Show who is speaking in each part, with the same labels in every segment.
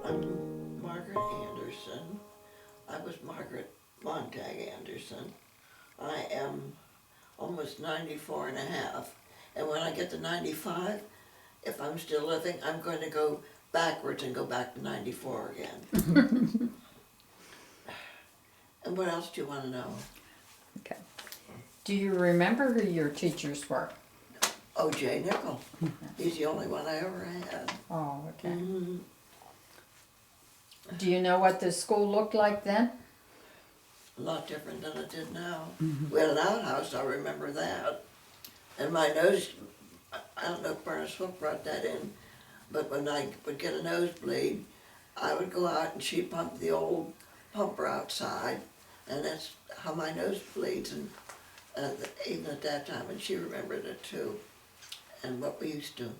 Speaker 1: I'm Margaret Anderson. I was Margaret Montag Anderson. I am almost 94 and a half. And when I get to 95, if I'm still living, I'm going to go backwards and go back to 94 again. And what else do you want to know?
Speaker 2: Okay. Do you remember who your teachers were?
Speaker 1: Oh, Jay Nickel. He's the only one I ever had.
Speaker 2: Oh, okay.
Speaker 1: Mm-hmm.
Speaker 2: Do you know what the school looked like then?
Speaker 1: A lot different than it did now. We had an outhouse, I remember that. And my nose, I don't know if Ernest Hook brought that in, but when I would get a nosebleed, I would go out and she'd pump the old pumper outside, and that's how my nose bleeds, and even at that time, and she remembered it too, and what we used to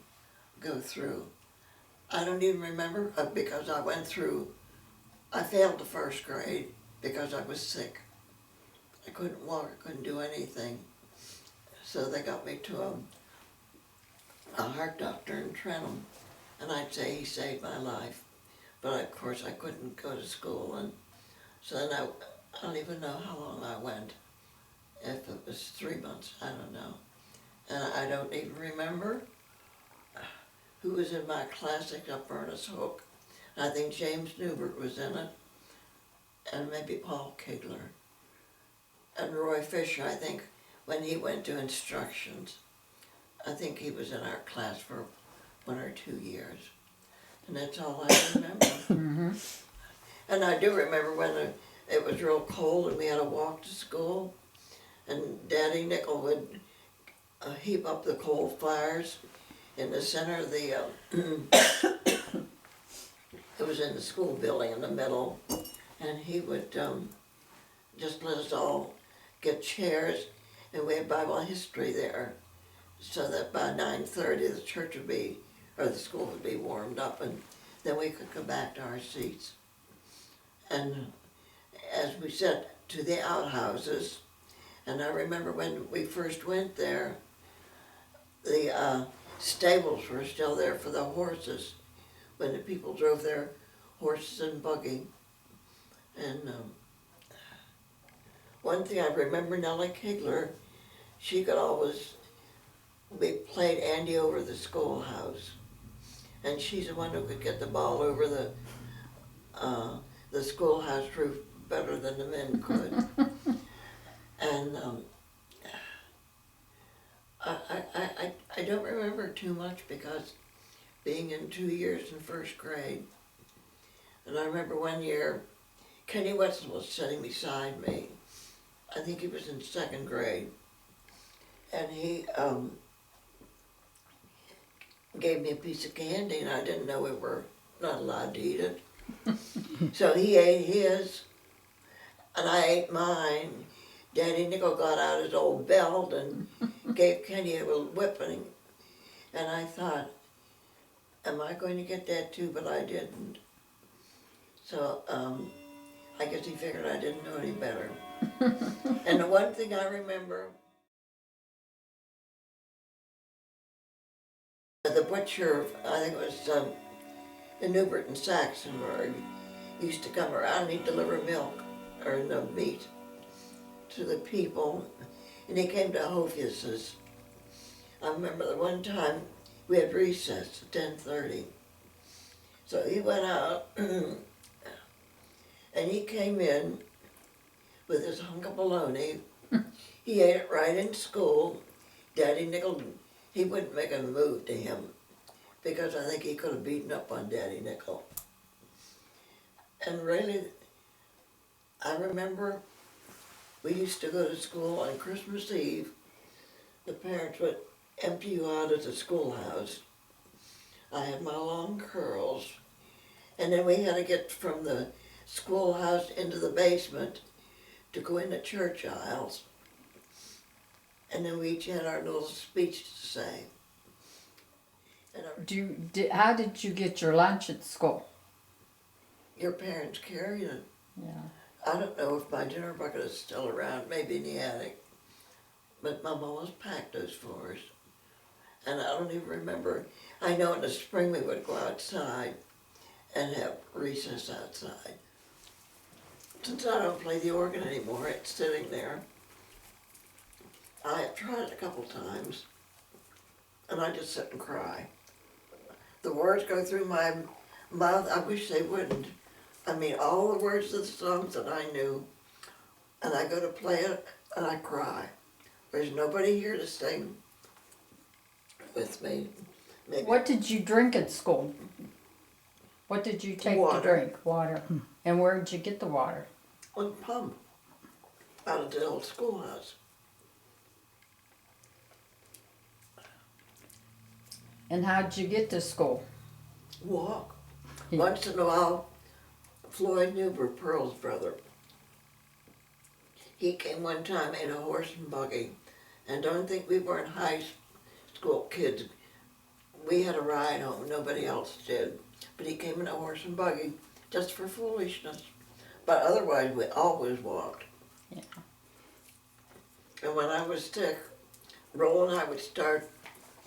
Speaker 1: go through. I don't even remember, because I failed the first grade because I was sick. I couldn't walk, I couldn't do anything. So they got me to a heart doctor in Trenton, and I'd say he saved my life. But of course I couldn't go to school, and so then I don't even know how long I went. If it was 3 months, I don't know. And I don't even remember who was in my class except Ernest Hook. I think James Newbert was in it, and maybe Paul Kigler. And Roy Fisher, I think, when he went to instructions, I think he was in our class for 1 or 2 years. And that's all I remember.
Speaker 2: Mm-hmm.
Speaker 1: And I do remember when it was real cold and we had to walk to school, and Daddy Nickel would heap up the coal fires in the center of the, it was in the school building in the middle, and he would just let us all get chairs, and we had Bible history there, so that by 9:30 the church would be, or the school would be warmed up, and then we could go back to our seats. And as we said, to the outhouses, and I remember when we first went there, the stables were still there for the horses, when the people drove their horses and buggy. And one thing I remember, Nellie Kigler, she could always, we played Andy over the schoolhouse, and she's the one who could get the ball over the schoolhouse roof better than the men could. And I don't remember too much because being in 2 years in first grade. And I remember one year, Kenny Wetzel was sitting beside me. I think he was in second grade. And he gave me a piece of candy, and I didn't know we were not allowed to eat it. So he ate his, and I ate mine. Daddy Nickel got out his old belt and gave Kenny a little whipping. And I thought, am I going to get that too? But I didn't. So I guess he figured I didn't know any better. And the one thing I remember, the butcher, I think it was the Newbert and Saxonburg, used to come around and he'd deliver milk, or no, meat, to the people. And he came to Hophius's. I remember the one time we had recess at 10:30. So he went out and he came in with his hunk of bologna. He ate it right in school. Daddy Nickel, he wouldn't make a move to him because I think he could have beaten up on Daddy Nickel. And really, I remember we used to go to school on Christmas Eve. The parents would empty you out at the schoolhouse. I had my long curls. And then we had to get from the schoolhouse into the basement to go in the church aisles. And then we each had our little speech to say. And
Speaker 2: How did you get your lunch at school?
Speaker 1: your parents carried it.
Speaker 2: Yeah.
Speaker 1: I don't know if my dinner bucket is still around, maybe in the attic. But Mom always packed those for us. And I don't even remember, I know in the spring we would go outside and have recess outside. Since I don't play the organ anymore, it's sitting there. I have tried it a couple times, and I just sit and cry. The words go through my mouth. I wish they wouldn't. I mean, all the words of the songs that I knew, and I go to play it, and I cry. There's nobody here to sing with me. Maybe
Speaker 2: What did you drink at school? What did you take to
Speaker 1: Water.
Speaker 2: drink? Water. And where did you get the water?
Speaker 1: one pump out of the old schoolhouse.
Speaker 2: And how'd you get to school?
Speaker 1: Walk.
Speaker 2: Yeah.
Speaker 1: Once in a while, Floyd Newber, Pearl's brother, he came one time in a horse and buggy, and don't think we weren't high school kids. We had a ride home, nobody else did. But he came in a horse and buggy just for foolishness. But otherwise, we always walked.
Speaker 2: Yeah.
Speaker 1: And when I was sick, Roll and I would start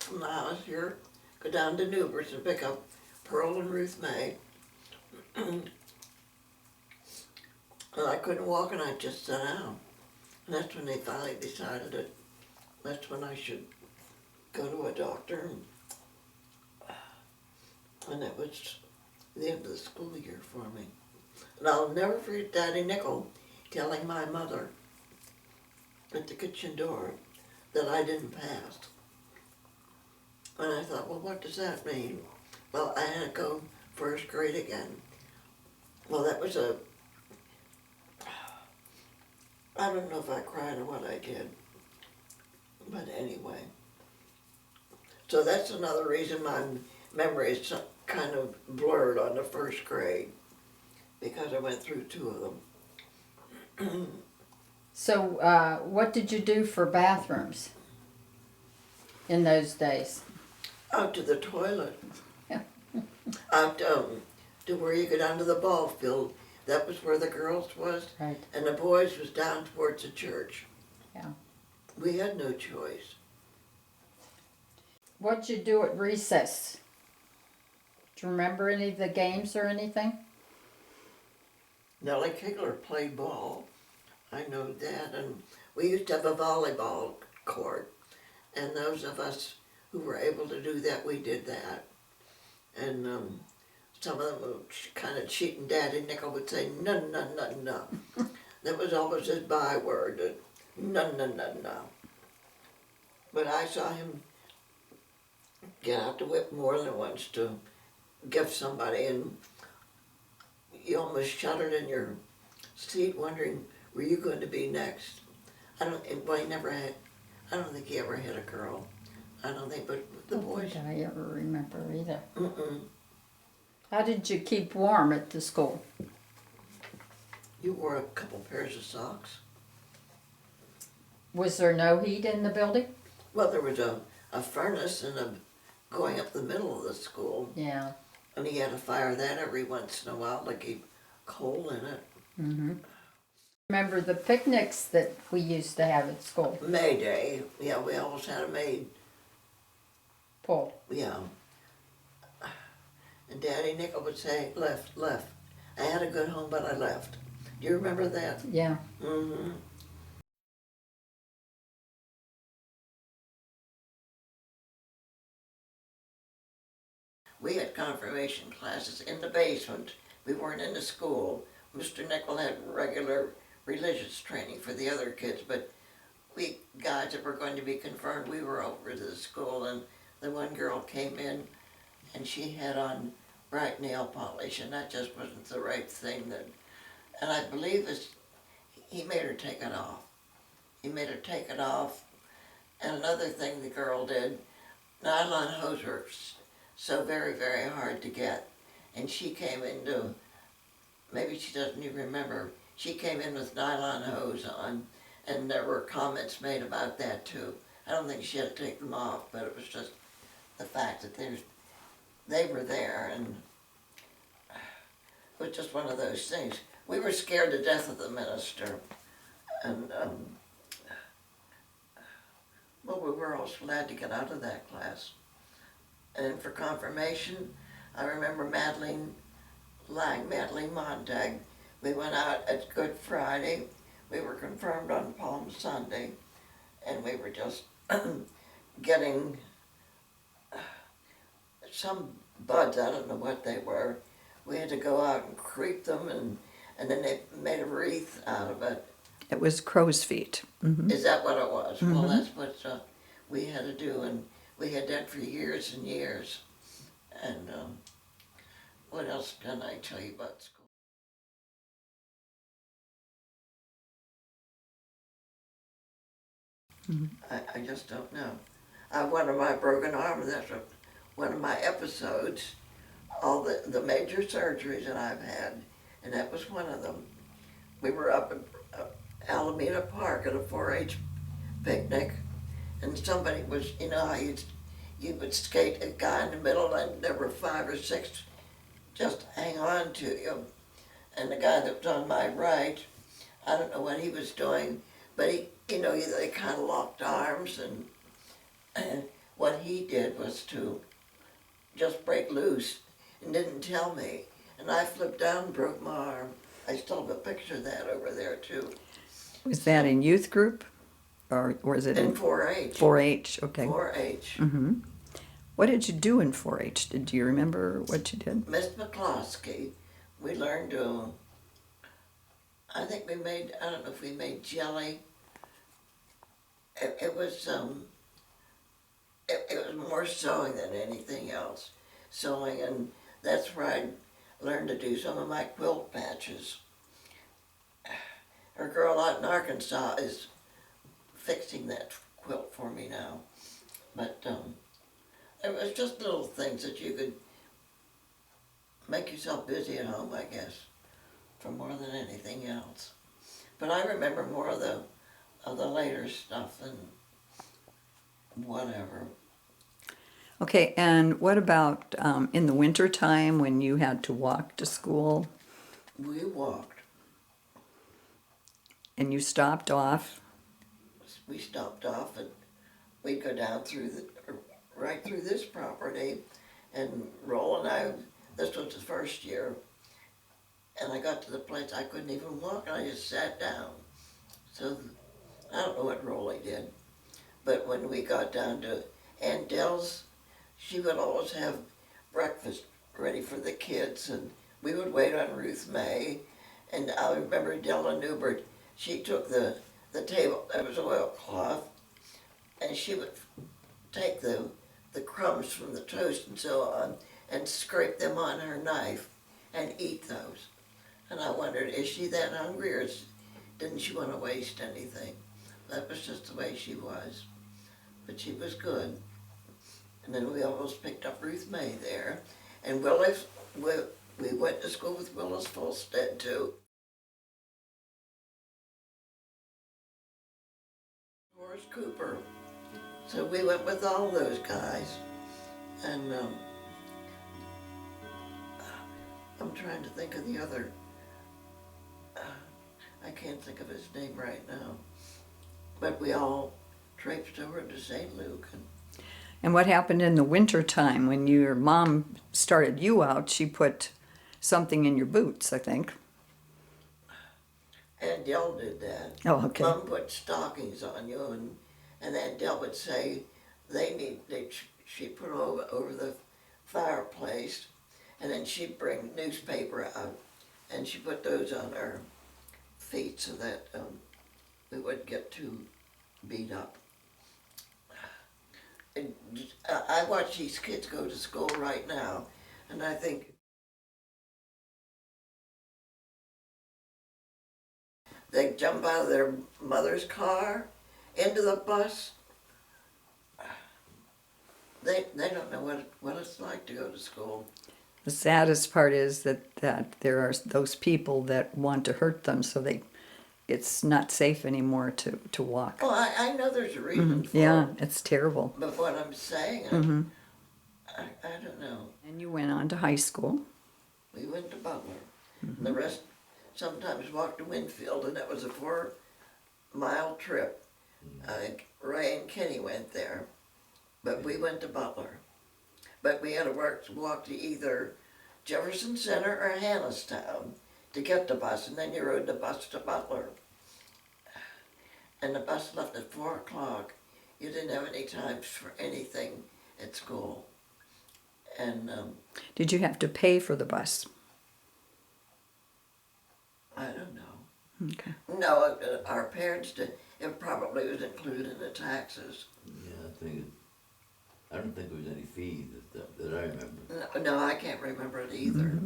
Speaker 1: from the house here, go down to Newber's and pick up Pearl and Ruth May. And I couldn't walk and I'd just sit down. And that's when they finally decided that that's when I should go to a doctor. And it was the end of the school year for me. And I'll never forget Daddy Nickel telling my mother at the kitchen door that I didn't pass. And I thought, well, what does that mean? Well, I had to go first grade again. Well, that was I don't know if I cried or what I did. But anyway. So that's another reason my memory is kind of blurred on the first grade, because I went through two of them.
Speaker 2: So, what did you do for bathrooms in those days?
Speaker 1: Out to the toilet. Out to where you go down to the ball field. That was where the girls was.
Speaker 2: Right.
Speaker 1: And the boys was down towards the church.
Speaker 2: Yeah.
Speaker 1: We had no choice.
Speaker 2: What'd you do at recess? Do you remember any of the games or anything?
Speaker 1: Nellie Kegler played ball. I know that. And we used to have a volleyball court. And those of us who were able to do that, we did that. And some of them were kind of cheating. Daddy Nickel would say, no, no, no, no. That was always his byword, no, no, no, no. But I saw him get out the whip more than once to give somebody, and you almost shuddered in your seat wondering, were you going to be next? I don't think he ever hit a girl. I don't think, but the boys.
Speaker 2: I don't think I ever remember either.
Speaker 1: Mm-mm.
Speaker 2: How did you keep warm at the school?
Speaker 1: You wore a couple pairs of socks.
Speaker 2: Was there no heat in the building?
Speaker 1: Well, there was a furnace going up the middle of the school,
Speaker 2: Yeah.
Speaker 1: and he had to fire that every once in a while to keep coal in it.
Speaker 2: Mm-hmm. Remember the picnics that we used to have at school?
Speaker 1: May Day, yeah, we always had a maid,
Speaker 2: Paul.
Speaker 1: yeah. And Daddy Nickel would say, left. I had a good home, but I left. Do you remember that?
Speaker 2: Yeah.
Speaker 1: Mm-hmm. We had confirmation classes in the basement. We weren't in the school. Mr. Nickel had regular religious training for the other kids, but we guys that were going to be confirmed, we were over to the school, and the one girl came in and she had on bright nail polish, and that just wasn't the right thing. And I believe he made her take it off. He made her take it off. And another thing the girl did, nylon hose were so very, very hard to get. And she came into, maybe she doesn't even remember, she came in with nylon hose on, and there were comments made about that too. I don't think she had to take them off, but it was just the fact that they were there, and it was just one of those things. We were scared to death of the minister, and well, we were all glad to get out of that class. And for confirmation, I remember Madeline lying mentally Montag. We went out at Good Friday. We were confirmed on Palm Sunday, and we were just getting some buds. I don't know what they were. We had to go out and creep them, and then they made a wreath out of it.
Speaker 3: It was crow's feet. Mm-hmm.
Speaker 1: Is that what it was?
Speaker 3: Mm-hmm.
Speaker 1: Well, that's what we had to do, and we had that for years and years. And what else can I tell you about school?
Speaker 3: Mm-hmm.
Speaker 1: I just don't know. One of my broken arm, that's one of my episodes, all the major surgeries that I've had, and that was one of them. We were up at Alameda Park at a 4-H picnic, and somebody was, you know how you would skate a guy in the middle, and there were 5 or 6 just hang on to you. And the guy that was on my right, I don't know what he was doing, but they kind of locked arms, and what he did was to just break loose and didn't tell me. And I flipped down and broke my arm. I still have a picture of that over there too.
Speaker 3: Was that in youth group? Or was it
Speaker 1: in 4-H?
Speaker 3: 4-H, okay.
Speaker 1: 4-H.
Speaker 3: Mm-hmm. What did you do in 4-H? Did you remember what you did?
Speaker 1: Miss McCloskey, we learned to, I think we made, I don't know if we made jelly. It was more sewing than anything else. Sewing, and that's where I learned to do some of my quilt patches. Our girl out in Arkansas is fixing that quilt for me now. But it was just little things that you could make yourself busy at home, I guess, for more than anything else. But I remember more of the later stuff and whatever.
Speaker 3: Okay, and what about in the winter time when you had to walk to school
Speaker 1: We walked.
Speaker 3: and you stopped off?
Speaker 1: We stopped off and we'd go down right through this property, and Roll and I, this was the first year, and I got to the place I couldn't even walk, and I just sat down. So I don't know what Rolly did, but when we got down to Aunt Dell's, she would always have breakfast ready for the kids, and we would wait on Ruth May. And I remember Della Newbert, she took the table, there was oilcloth, and she would take the crumbs from the toast and so on and scrape them on her knife and eat those. And I wondered, is she that hungry, or didn't she want to waste anything? That was just the way she was. But she was good. And then we almost picked up Ruth May there. And Willis, we went to school with Willis Volstead too. Horace Cooper. So we went with all those guys. And I'm trying to think of the other, I can't think of his name right now. But we all traipsed over to St. Luke.
Speaker 3: And what happened in the winter time when your mom started you out? She put something in your boots, I think.
Speaker 1: Aunt Dell did that.
Speaker 3: Oh, okay.
Speaker 1: Mom put stockings on you, and Aunt Dell would say she put over the fireplace, and then she'd bring newspaper out, and she put those on our feet so that we wouldn't get too beat up. I watch these kids go to school right now, and I think they jump out of their mother's car into the bus. They don't know what it's like to go to school.
Speaker 3: The saddest part is that there are those people that want to hurt them, so it's not safe anymore to walk.
Speaker 1: Well, I know there's a reason for
Speaker 3: Yeah,
Speaker 1: it,
Speaker 3: it's terrible.
Speaker 1: but what I'm saying, I don't know.
Speaker 3: And you went on to high school.
Speaker 1: We went to Butler. And the rest sometimes walked to Winfield, and that was a 4-mile trip. Ray and Kenny went there, but we went to Butler. But we had to walk to either Jefferson Center or Hannistown to get the bus, and then you rode the bus to Butler. And the bus left at 4 o'clock. You didn't have any time for anything at school. And
Speaker 3: Did you have to pay for the bus?
Speaker 1: I don't know.
Speaker 3: Okay.
Speaker 1: No, our parents did. It probably was included in the taxes.
Speaker 4: Yeah, I don't think there was any fee that I remember.
Speaker 1: No, I can't remember it either.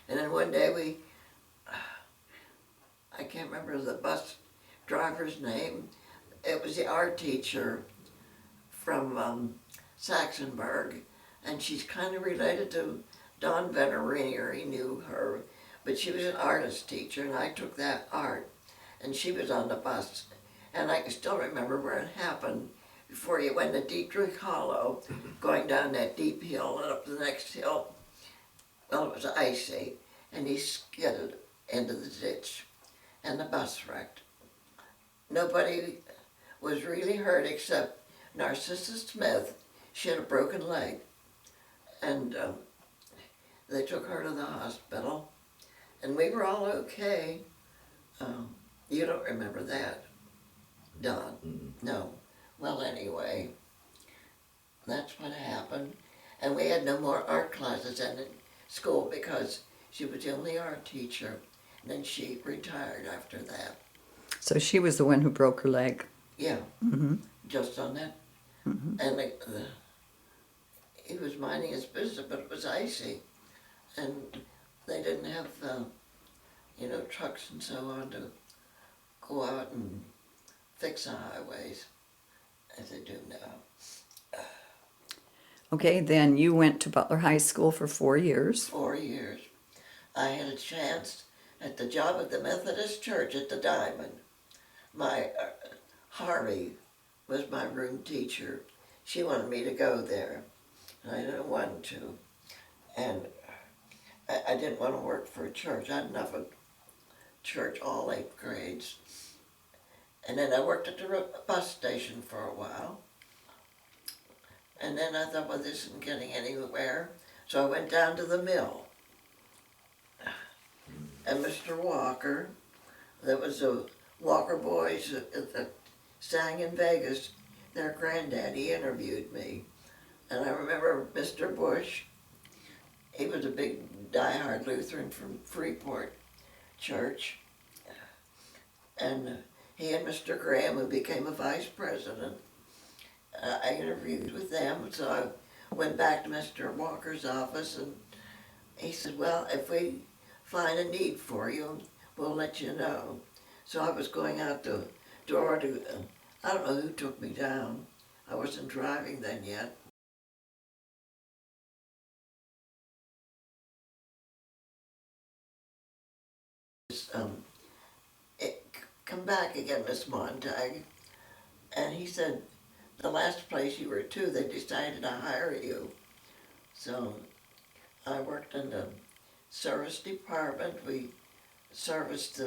Speaker 1: And then one day I can't remember the bus driver's name. It was the art teacher from Saxonburg, and she's kind of related to Don Venerini, or he knew her, but she was an artist teacher, and I took that art, and she was on the bus, and I can still remember where it happened. Before you went to Dietrich Hollow, going down that deep hill and up the next hill, well, it was icy, and he skidded into the ditch, and the bus wrecked. Nobody was really hurt except Narcissa Smith. She had a broken leg, and they took her to the hospital, and we were all okay. You don't remember that, Don? No. Well, anyway, that's what happened. And we had no more art classes in school because she was the only art teacher. And then she retired after that.
Speaker 3: So she was the one who broke her leg.
Speaker 1: Yeah, just on that. And he was minding his business, but it was icy. And they didn't have, trucks and so on to go out and fix the highways as they do now.
Speaker 3: Okay, then you went to Butler High School for 4 years.
Speaker 1: 4 years. I had a chance at the job at the Methodist Church at the Diamond. My Harvey was my room teacher. She wanted me to go there, and I didn't want to. And I didn't want to work for a church. I had enough of church, all 8 grades. And then I worked at the bus station for a while. And then I thought, well, this isn't getting anywhere. So I went down to the mill. And Mr. Walker, that was the Walker boys that sang in Vegas, their granddaddy interviewed me. And I remember Mr. Bush, he was a big diehard Lutheran from Freeport Church. And he and Mr. Graham, who became a vice president, I interviewed with them. So I went back to Mr. Walker's office, and he said, well, if we find a need for you, we'll let you know. So I was going out the door to, I don't know who took me down. I wasn't driving then yet. Come back again, Miss Montag. And he said, the last place you were to, they decided to hire you. So I worked in the service department. We serviced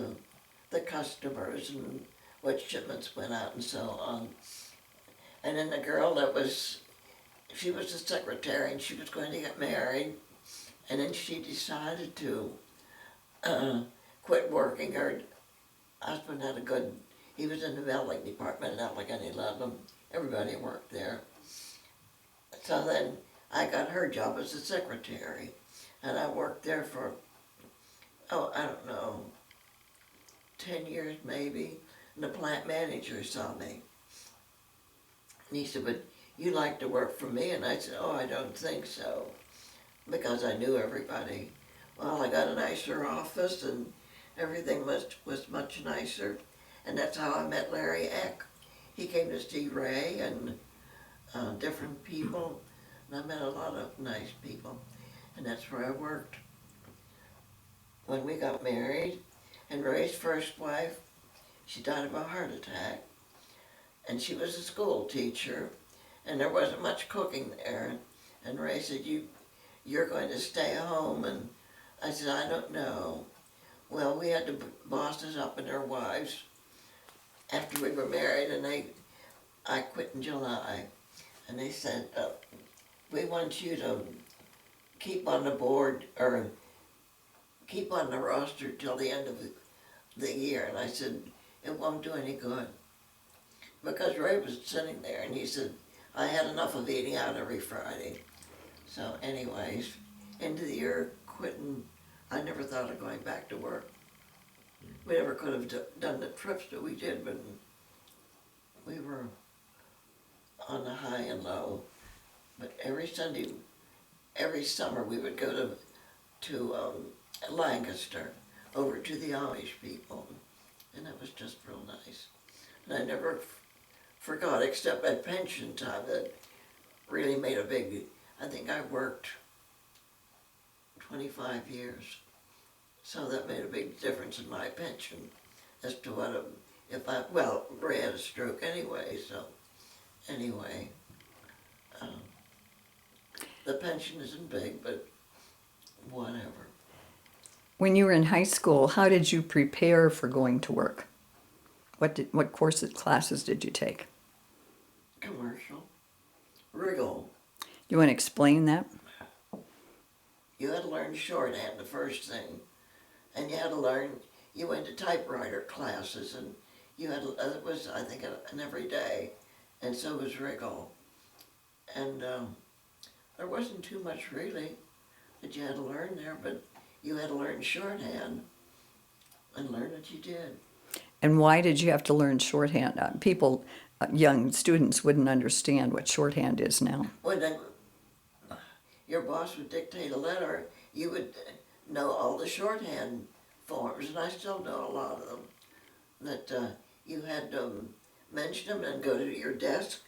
Speaker 1: the customers and what shipments went out and so on. And then the girl she was the secretary, and she was going to get married. And then she decided to quit working. Her husband had he was in the mailing department at Allegheny Ludlam. Everybody worked there. So then I got her job as a secretary. And I worked there for, I don't know, 10 years maybe. And the plant manager saw me. And he said, but you like to work for me? And I said, oh, I don't think so. Because I knew everybody. Well, I got a nicer office, and everything was much nicer. And that's how I met Larry Eck. He came to see Ray and different people. And I met a lot of nice people. And that's where I worked. When we got married, and Ray's first wife, she died of a heart attack. And she was a school teacher, and there wasn't much cooking there. And Ray said, you're going to stay home. And I said, I don't know. Well, we had the bosses up and their wives after we were married, and I quit in July. And they said, we want you to keep on the board, or keep on the roster till the end of the year. And I said, it won't do any good. Because Ray was sitting there and he said, I had enough of eating out every Friday. So anyways, end of the year, quitting, I never thought of going back to work. We never could have done the trips that we did, but we were on the high and low. But every Sunday, every summer, we would go to Lancaster, over to the Amish people, and that was just real nice. And I never forgot, except at pension time, that really made a big, I think I worked 25 years, so that made a big difference in my pension as to what, well, Ray had a stroke anyway, so, anyway, the pension isn't big, but whatever.
Speaker 3: When you were in high school, how did you prepare for going to work? What classes did you take?
Speaker 1: Commercial. Wriggle.
Speaker 3: You want to explain that?
Speaker 1: You had to learn shorthand, the first thing. And you had to learn, you went to typewriter classes, and you had, it was, I think, an every day. And so was Wriggle. And there wasn't too much really that you had to learn there, but you had to learn shorthand and learn what you did.
Speaker 3: And why did you have to learn shorthand? People, young students, wouldn't understand what shorthand is now.
Speaker 1: When your boss would dictate a letter, you would know all the shorthand forms, and I still know a lot of them, that you had to mention them and go to your desk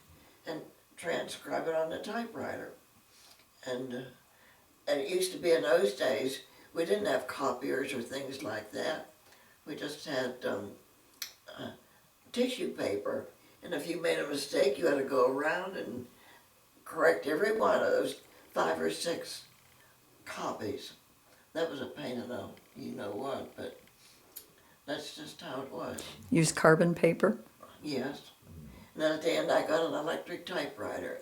Speaker 1: and transcribe it on the typewriter. And it used to be in those days, we didn't have copiers or things like that. We just had tissue paper, and if you made a mistake, you had to go around and correct every one of those 5 or 6 copies. That was a pain in the you know what, but that's just how it was.
Speaker 3: Use carbon paper?
Speaker 1: Yes. And then at the end, I got an electric typewriter,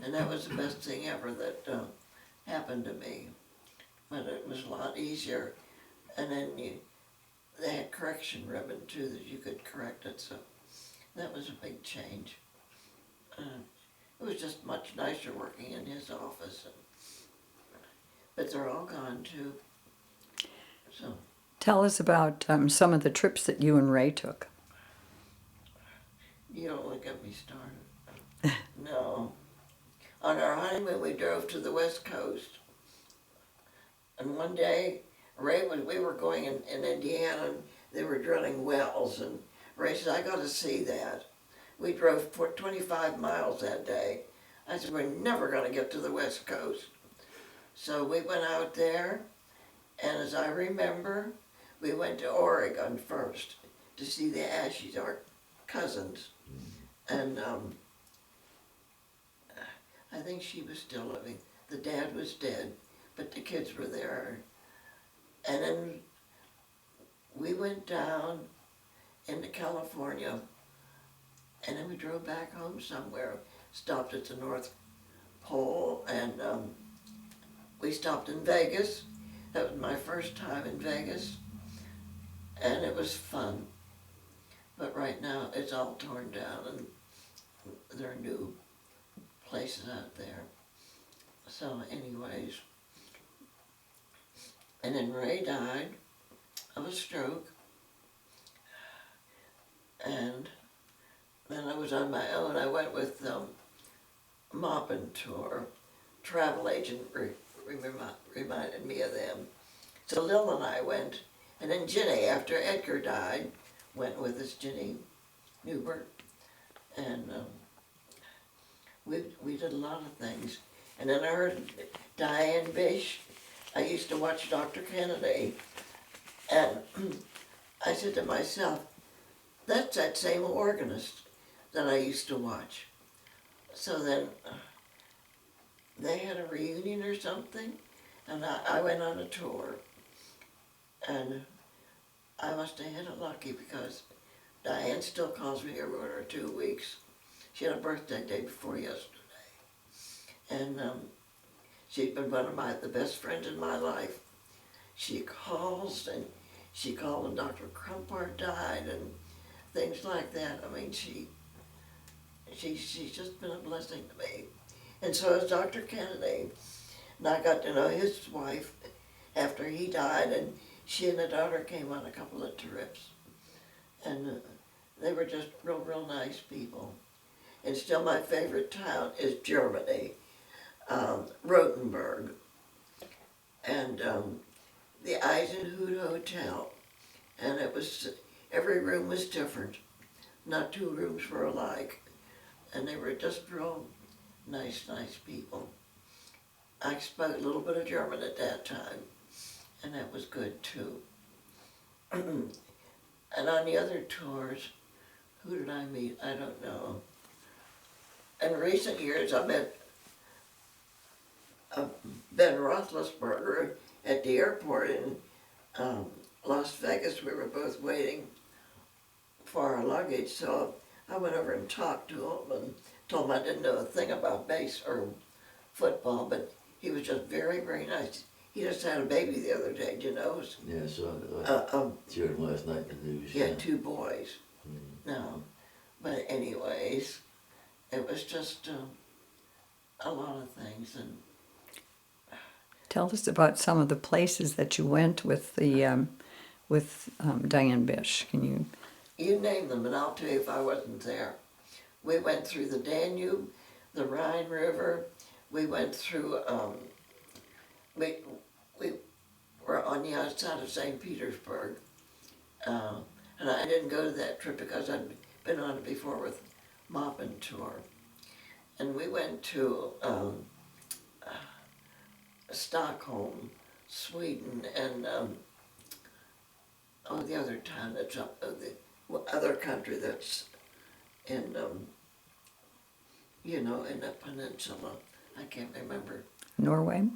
Speaker 1: and that was the best thing ever that happened to me. But it was a lot easier, and then they had correction ribbon too that you could correct it, so that was a big change. It was just much nicer working in his office, but they're all gone too. So
Speaker 3: Tell us about some of the trips that you and Ray took.
Speaker 1: you don't want to get me started. No. On our honeymoon, we drove to the West Coast. And one day, we were going in Indiana, and they were drilling wells, and Ray said, I got to see that. We drove 25 miles that day. I said, we're never going to get to the West Coast. So we went out there, and as I remember, we went to Oregon first to see the Ashes, our cousins. And I think she was still living. The dad was dead, but the kids were there. And then we went down into California, and then we drove back home somewhere, stopped at the North Pole, and we stopped in Vegas. That was my first time in Vegas, and it was fun. But right now, it's all torn down, and there are new places out there. So anyways, and then Ray died of a stroke, and then I was on my own. I went with Moppin Tour. Travel agent reminded me of them. So Lil and I went, and then Ginny, after Edgar died, went with us, Ginny Newbert, and we did a lot of things. And then I heard Diane Bish. I used to watch Dr. Kennedy, and I said to myself, that's that same organist that I used to watch. So then they had a reunion or something, and I went on a tour, and I must have hit it lucky because Diane still calls me every 1 or 2 weeks. She had a birthday day before yesterday, and She's been one of the best friends in my life. She calls, and she called when Dr. Crumpart died and things like that. I mean, she's just been a blessing to me. And so is Dr. Kennedy. And I got to know his wife after he died, and she and the daughter came on a couple of trips. And they were just real nice people. And still my favorite town is Germany, Rothenburg. And the Eisenhut Hotel. And it was, every room was different. Not two rooms were alike. And they were just real nice people. I spoke a little bit of German at that time, and that was good too. And on the other tours, who did I meet? I don't know. In recent years, I met Ben Roethlisberger at the airport in Las Vegas. We were both waiting for our luggage, so I went over and talked to him and told him I didn't know a thing about base or football, but he was just very nice. He just had a baby the other day, you know?
Speaker 4: Yeah, so I heard him last night in the news.
Speaker 1: He had 2 boys.
Speaker 4: Mm.
Speaker 1: No, but anyways, it was just a lot of things. And
Speaker 3: Tell us about some of the places that you went with the Diane Bish. Can you?
Speaker 1: you name them, and I'll tell you if I wasn't there. We went through the Danube, the Rhine River. We went through, we were on the outside of St. Petersburg. And I didn't go to that trip because I'd been on it before with Mop and Tour. And we went to Stockholm, Sweden, and the other town that's up, the other country that's in, in the peninsula. I can't remember.
Speaker 3: Norway?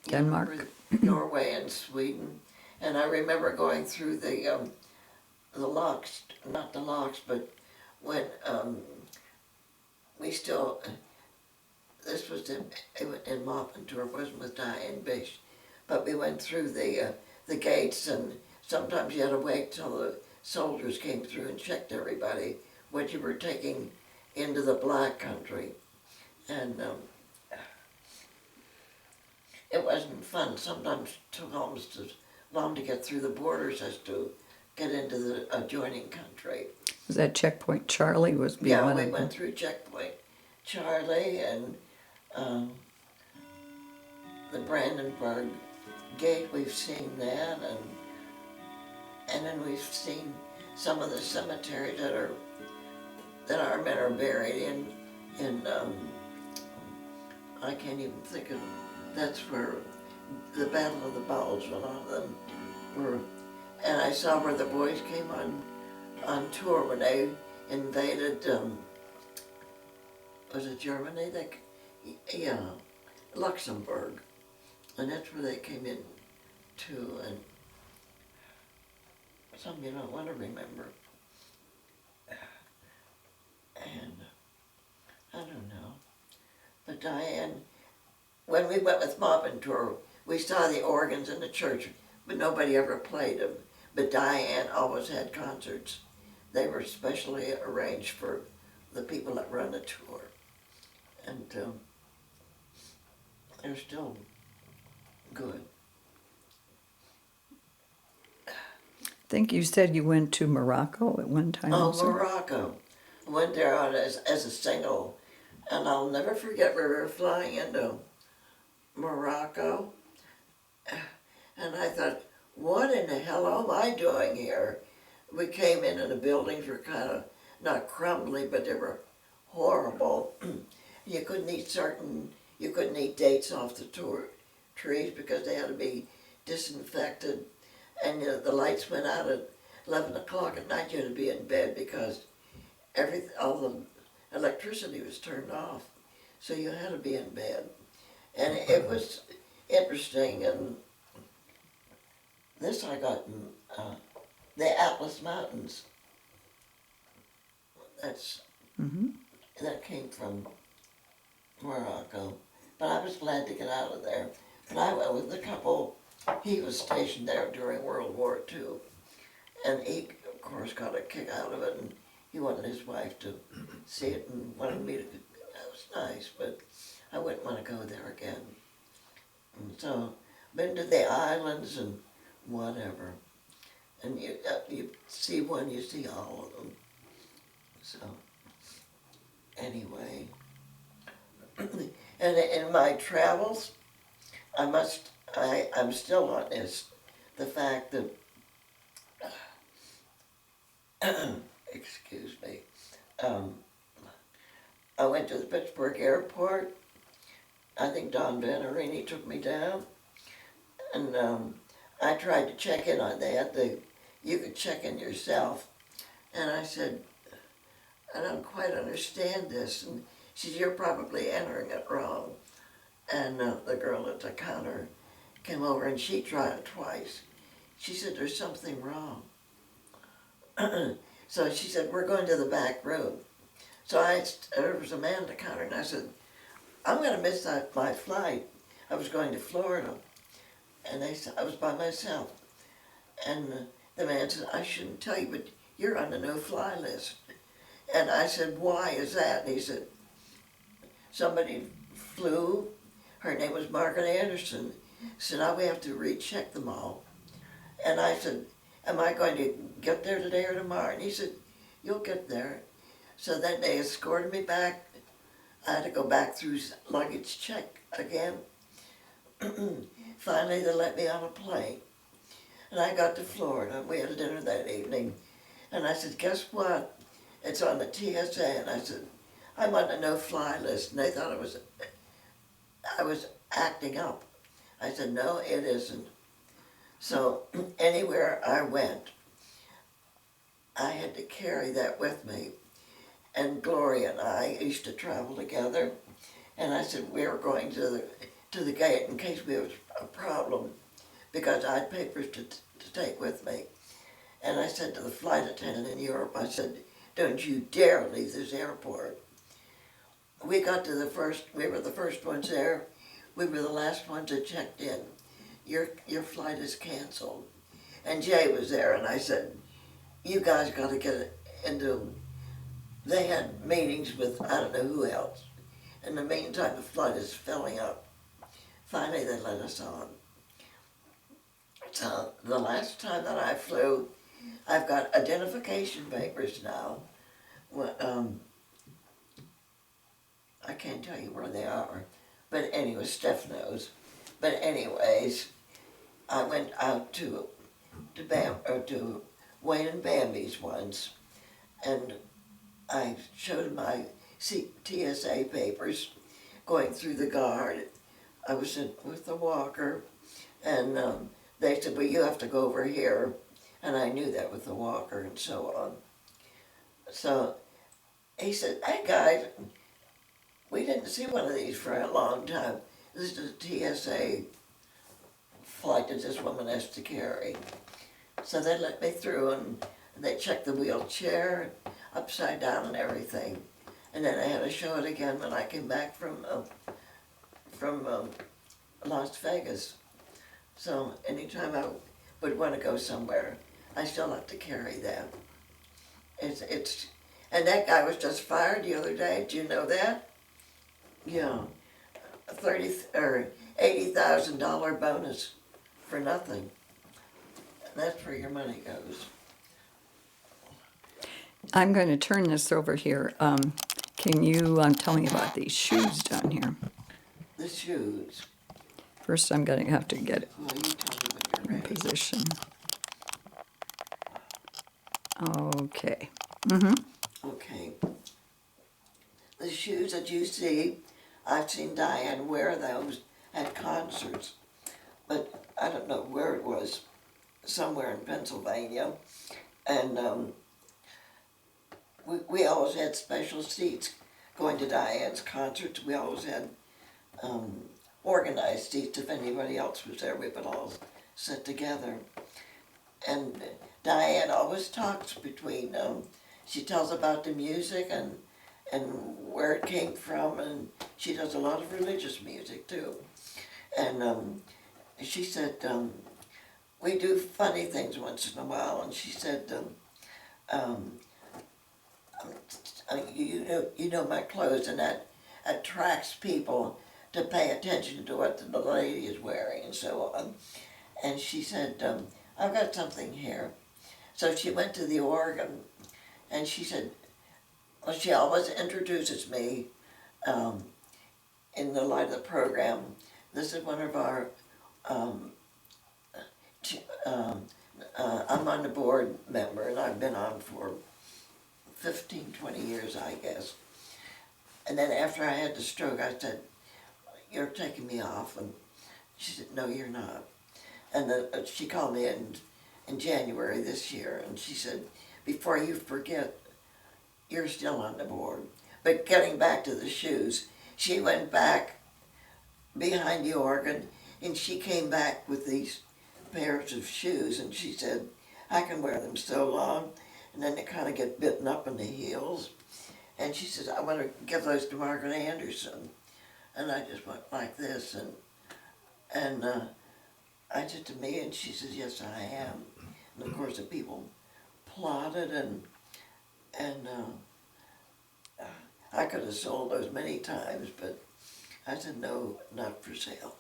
Speaker 3: Denmark?
Speaker 1: Norway and Sweden. And I remember going through the locks, not the locks, but when we still, this was in Moppentor, it wasn't with Diane Bish, but we went through the gates, and sometimes you had to wait till the soldiers came through and checked everybody, what you were taking into the Black Country. And it wasn't fun. Sometimes it took almost as long to get through the borders as to get into the adjoining country.
Speaker 3: Was that Checkpoint Charlie? Was be
Speaker 1: Yeah,
Speaker 3: one
Speaker 1: we
Speaker 3: of
Speaker 1: went
Speaker 3: them?
Speaker 1: through Checkpoint Charlie and the Brandenburg Gate. We've seen that, and then we've seen some of the cemeteries that our men are buried in. I can't even think of. That's where the Battle of the Bulge, a lot of them were. And I saw where the boys came on tour when they invaded, was it Germany? Yeah, Luxembourg. And that's where they came in to, and some you don't want to remember. And I don't know. But Diane, when we went with Mop and Tour, we saw the organs in the church, but nobody ever played them. But Diane always had concerts. They were specially arranged for the people that run the tour. And they're still good.
Speaker 3: I think you said you went to Morocco at one time.
Speaker 1: Oh,
Speaker 3: also.
Speaker 1: Morocco. I went there out as a single. And I'll never forget we were flying into Morocco. And I thought, what in the hell am I doing here? We came in and the buildings were kind of, not crumbly, but they were horrible. You couldn't eat dates off the trees because they had to be disinfected. And the lights went out at 11 o'clock at night. You had to be in bed because all the electricity was turned off. So you had to be in bed. And it was interesting. And this I got in the Atlas Mountains. That came from Morocco. but I was glad to get out of there. But I went with a couple, he was stationed there during World War II, and he, of course, got a kick out of it, and he wanted his wife to see it and wanted me to, that was nice, but I wouldn't want to go there again. And so, been to the islands and whatever. And you see one, you see all of them. So, anyway. And in my travels, I'm still on this, the fact that, excuse me, I went to the Pittsburgh airport. I think Don Venerini took me down, and I tried to check in on that. You could check in yourself, and I said, I don't quite understand this. And she said, you're probably entering it wrong. And the girl at the counter came over and she tried it twice. She said, there's something wrong. So she said, we're going to the back room. So there was a man at the counter, and I said, I'm going to miss my flight. I was going to Florida. And I was by myself. And the man said, I shouldn't tell you, but you're on the no-fly list. And I said, why is that? And he said, somebody flew, her name was Margaret Anderson, so now we have to recheck them all. And I said, am I going to get there today or tomorrow? And he said, you'll get there. So then they escorted me back. I had to go back through luggage check again. Finally, they let me on a plane. And I got to Florida. We had dinner that evening. And I said, guess what? It's on the TSA. And I said, I'm on the no-fly list. And they thought I was acting up. I said, no, it isn't. So anywhere I went, I had to carry that with me. And Gloria and I used to travel together. And I said, we were going to the gate in case we had a problem, because I had papers to take with me. And I said to the flight attendant in Europe, I said, don't you dare leave this airport. We were the first ones there. We were the last ones that checked in. Your flight is canceled. And Jay was there, and I said, you guys got to get into, they had meetings with I don't know who else. In the meantime, the flight is filling up. Finally, they let us on. So the last time that I flew, I've got identification papers now. I can't tell you where they are, but anyway, Steph knows. But anyways, I went out to Wayne and Bambi's once, and I showed my TSA papers going through the guard. I was with the walker, and they said, well, you have to go over here. And I knew that with the walker and so on. So he said, hey guys, we didn't see one of these for a long time. This is a TSA flight that this woman has to carry. So they let me through, and they checked the wheelchair, upside down and everything. And then I had to show it again when I came back from Las Vegas. So anytime I would want to go somewhere, I still have to carry that. And that guy was just fired the other day. Do you know that? Yeah, a $80,000 bonus for nothing. And that's where your money goes.
Speaker 3: I'm going to turn this over here. Can you tell me about these shoes down here?
Speaker 1: The shoes.
Speaker 3: First, I'm going to have to get it
Speaker 1: Well, you tell me when you're
Speaker 3: in
Speaker 1: ready.
Speaker 3: position. Okay.
Speaker 1: Okay. The shoes that you see, I've seen Diane wear those at concerts, but I don't know where it was, somewhere in Pennsylvania. And we always had special seats going to Diane's concerts. We always had organized seats. If anybody else was there, we would all sit together. And Diane always talks between, she tells about the music, and and where it came from, and she does a lot of religious music too. And she said, we do funny things once in a while, and she said, you know my clothes, and that attracts people to pay attention to what the lady is wearing and so on. And she said, I've got something here. So she went to the organ, and she said, well, she always introduces me in the light of the program. This is one of our, I'm on the board member, and I've been on for 15, 20 years, I guess. And then after I had the stroke, I said, you're taking me off. And she said, no, you're not. And she called me in January this year, and she said, before you forget, you're still on the board. But getting back to the shoes, she went back behind the organ, and she came back with these pairs of shoes, and she said, I can wear them so long, and then they kind of get bitten up in the heels. And she says, I want to give those to Margaret Anderson. And I just went like this, and I said to me, and she says, yes, I am. And of course the people applauded, and I could have sold those many times, but I said, no, not for sale.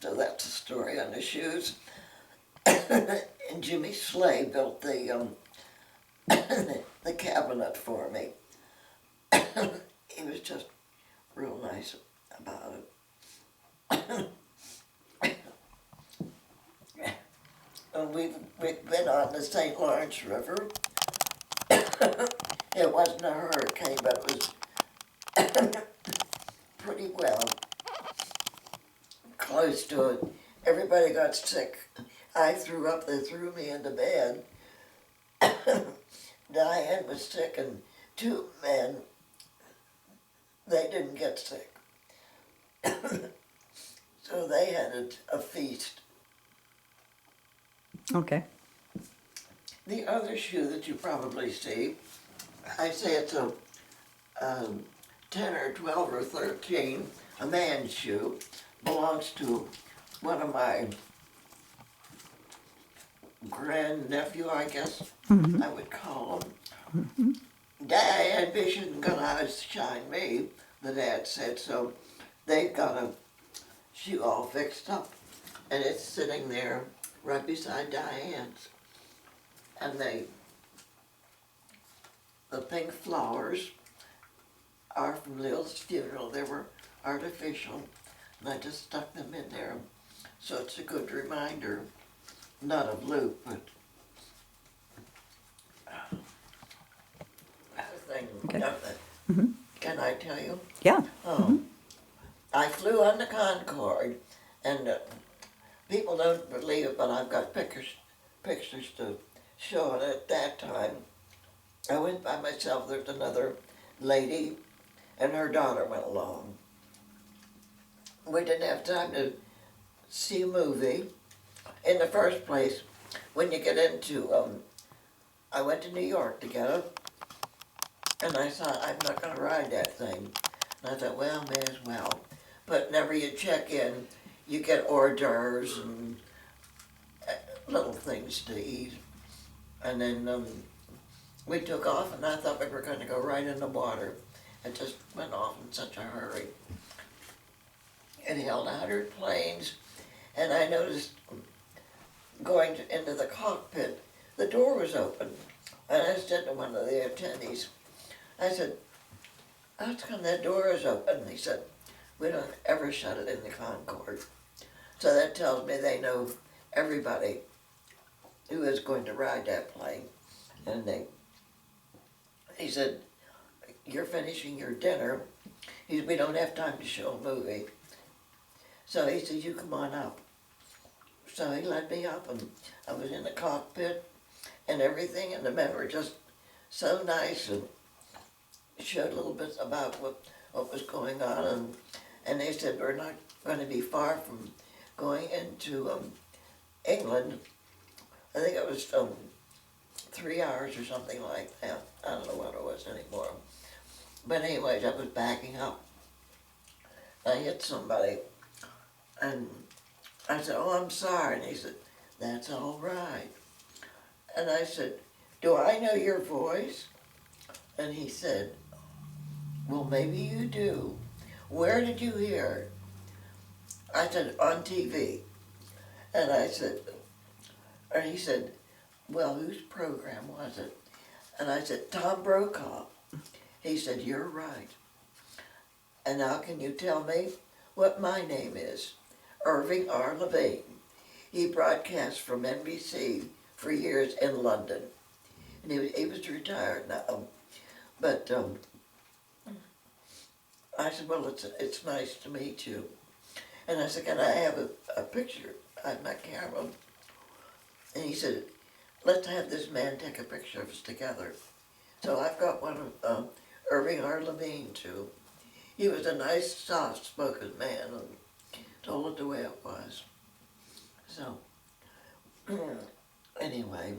Speaker 1: So that's the story on the shoes. And Jimmy Slay built the the cabinet for me. He was just real nice about it. And we've been on the St. Lawrence River. It wasn't a hurricane, but it was pretty well close to it. Everybody got sick. I threw up, they threw me into bed. Diane was sick, and two men, they didn't get sick. So they had a feast.
Speaker 3: Okay.
Speaker 1: The other shoe that you probably see, I say it's a 10 or 12 or 13, a man's shoe, belongs to one of my grandnephew, I guess I would call him. Dad isn't gonna outshine me, the dad said, so they got a shoe all fixed up, and it's sitting there right beside Diane's. And the pink flowers are from Lil's funeral. They were artificial, and I just stuck them in there. So it's a good reminder, not of Luke, but
Speaker 3: Okay.
Speaker 1: Can I tell you?
Speaker 3: Yeah.
Speaker 1: I flew on the Concorde, and people don't believe it, but I've got pictures to show it. At that time, I went by myself. There's another lady, and her daughter went along. We didn't have time to see a movie. In the first place, when you get into, I went to New York to get it, and I thought, I'm not going to ride that thing. And I thought, well, may as well. But whenever you check in, you get hors d'oeuvres and little things to eat. And then we took off, and I thought we were going to go right in the water. It just went off in such a hurry. It held 100 planes, and I noticed going into the cockpit, the door was open. And I said to one of the attendees, I said, how come that door is open? And he said, we don't ever shut it in the Concorde. So that tells me they know everybody who is going to ride that plane. And he said, you're finishing your dinner. He said, we don't have time to show a movie. So he said, you come on up. So he let me up, and I was in the cockpit and everything, and the men were just so nice and showed a little bit about what was going on, and they said, we're not going to be far from going into England. I think it was 3 hours or something like that. I don't know what it was anymore. But anyways, I was backing up. I hit somebody, and I said, "Oh, I'm sorry." And he said, "That's all right." And I said, "Do I know your voice?" And he said, "Well, maybe you do. Where did you hear it?" I said, "On TV." And I said, and he said, "Well, whose program was it?" And I said, "Tom Brokaw." He said, "You're right. And now can you tell me what my name is?" Irving R. Levine. He broadcast from NBC for years in London. And he was retired now. But I said, "Well, it's nice to meet you." And I said, "Can I have a picture on my camera?" And he said, "Let's have this man take a picture of us together." So I've got one of Irving R. Levine too. He was a nice, soft-spoken man and told it the way it was. So, anyway.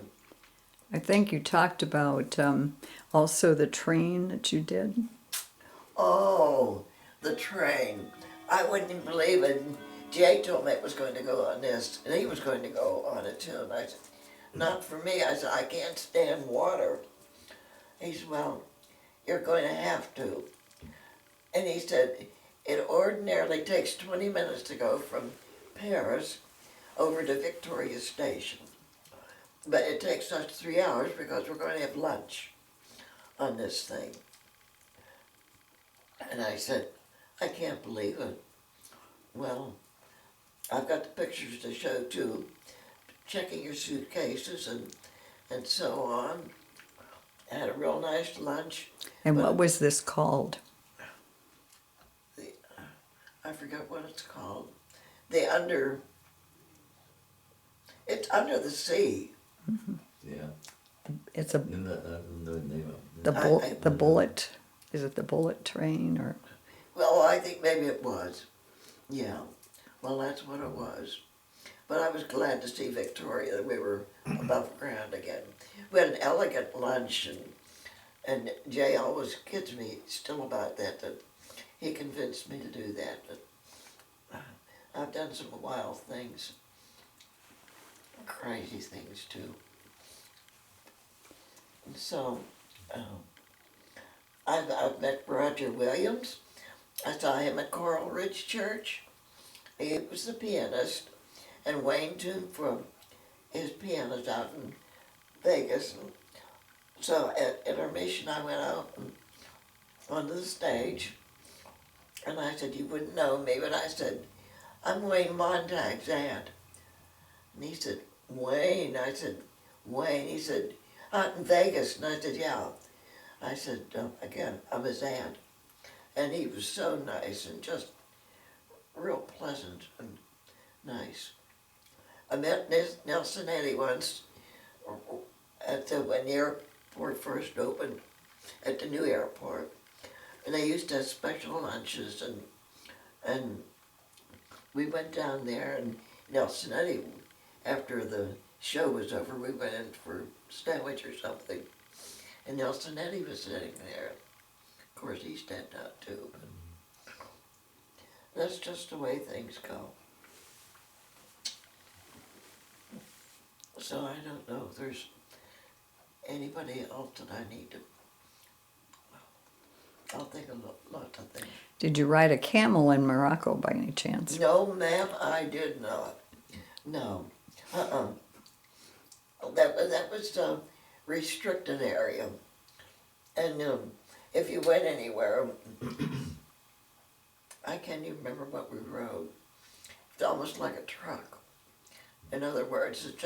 Speaker 3: I think you talked about also the train that you did.
Speaker 1: Oh, the train. I wouldn't even believe it. Jay told me it was going to go on this, and he was going to go on it too. And I said, "Not for me." I said, "I can't stand water." He said, "Well, you're going to have to." And he said, "It ordinarily takes 20 minutes to go from Paris over to Victoria Station. But it takes us 3 hours because we're going to have lunch on this thing." And I said, "I can't believe it." Well, I've got the pictures to show too, checking your suitcases and so on. I had a real nice lunch.
Speaker 3: And
Speaker 1: but
Speaker 3: what was this called?
Speaker 1: I forget what it's called. It's under the sea.
Speaker 4: Yeah.
Speaker 3: It's a
Speaker 4: And that, I don't know the name of
Speaker 3: the
Speaker 4: it.
Speaker 3: the bullet. Is it the bullet train or?
Speaker 1: Well, I think maybe it was. Yeah. Well, that's what it was. But I was glad to see Victoria, that we were above ground again. We had an elegant lunch, and Jay always kids me still about that he convinced me to do that. But I've done some wild things, crazy things too. And so, I've met Roger Williams. I saw him at Coral Ridge Church. He was the pianist, and Wayne tuned for his pianist out in Vegas. And so at intermission, I went out and onto the stage, and I said, "You wouldn't know me," but I said, "I'm Wayne Montag's aunt." And he said, "Wayne?" I said, "Wayne." He said, "Out in Vegas." And I said, "Yeah." I said, "Again, I'm his aunt." And he was so nice and just real pleasant and nice. I met Nelson Eddy once when the airport first opened, at the new airport. And they used to have special lunches, and we went down there, and Nelson Eddy, after the show was over, we went in for a sandwich or something. And Nelson Eddy was sitting there. Of course, he's dead now too, but that's just the way things go. So I don't know if there's anybody else that I need to. I'll think of lots of things.
Speaker 3: Did you ride a camel in Morocco by any chance?
Speaker 1: No, ma'am, I did not. No. That was a restricted area. And if you went anywhere, I can't even remember what we rode. It's almost like a truck. In other words, it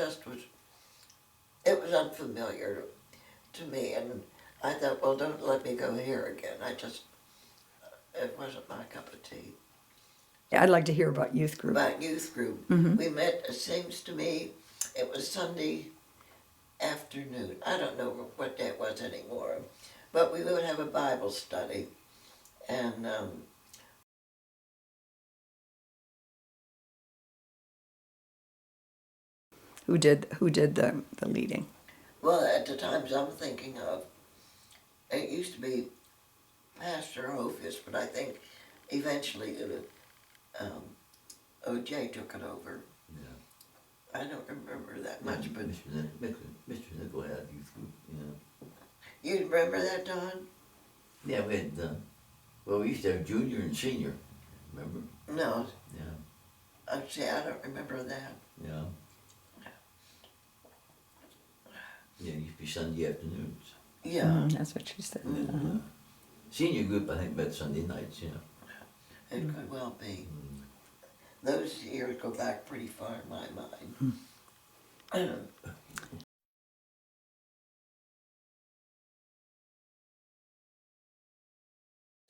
Speaker 1: was unfamiliar to me, and I thought, well, don't let me go here again. It wasn't my cup of tea.
Speaker 3: Yeah, I'd like to hear about youth group.
Speaker 1: About youth group. We met, it seems to me, it was Sunday afternoon. I don't know what day it was anymore. But we would have a Bible study, and
Speaker 3: Who did the leading?
Speaker 1: Well, at the times I'm thinking of, it used to be Pastor Hofis, but I think eventually OJ took it over.
Speaker 4: Yeah.
Speaker 1: I don't remember that much, but
Speaker 4: Mr. Nickel had youth group,
Speaker 1: you remember that, Don?
Speaker 4: Yeah, we had, well, we used to have junior and senior, remember?
Speaker 1: No,
Speaker 4: Yeah,
Speaker 1: see, I don't remember that.
Speaker 4: yeah. Yeah, it used to be Sunday afternoons.
Speaker 1: Yeah,
Speaker 3: That's what she said.
Speaker 1: Mhm.
Speaker 3: Uh-huh.
Speaker 4: Senior group, I think, met Sunday nights, yeah.
Speaker 1: it could well be.
Speaker 4: Mm.
Speaker 1: Those years go back pretty far in my mind.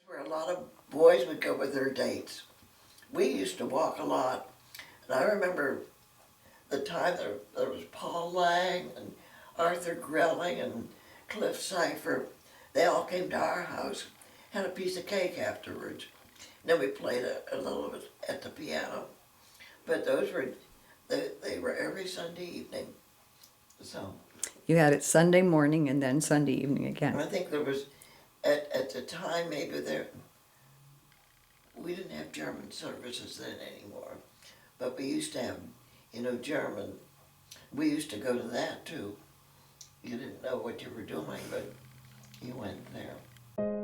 Speaker 1: Where a lot of boys would go with their dates. We used to walk a lot, and I remember the time there was Paul Lang and Arthur Grelling and Cliff Cipher. They all came to our house, had a piece of cake afterwards. Then we played a little bit at the piano. But those were, they were every Sunday evening. So,
Speaker 3: You had it Sunday morning and then Sunday evening
Speaker 1: and
Speaker 3: again.
Speaker 1: I think there was, at the time, maybe we didn't have German services then anymore. But we used to have, German. We used to go to that too. You didn't know what you were doing, but you went there.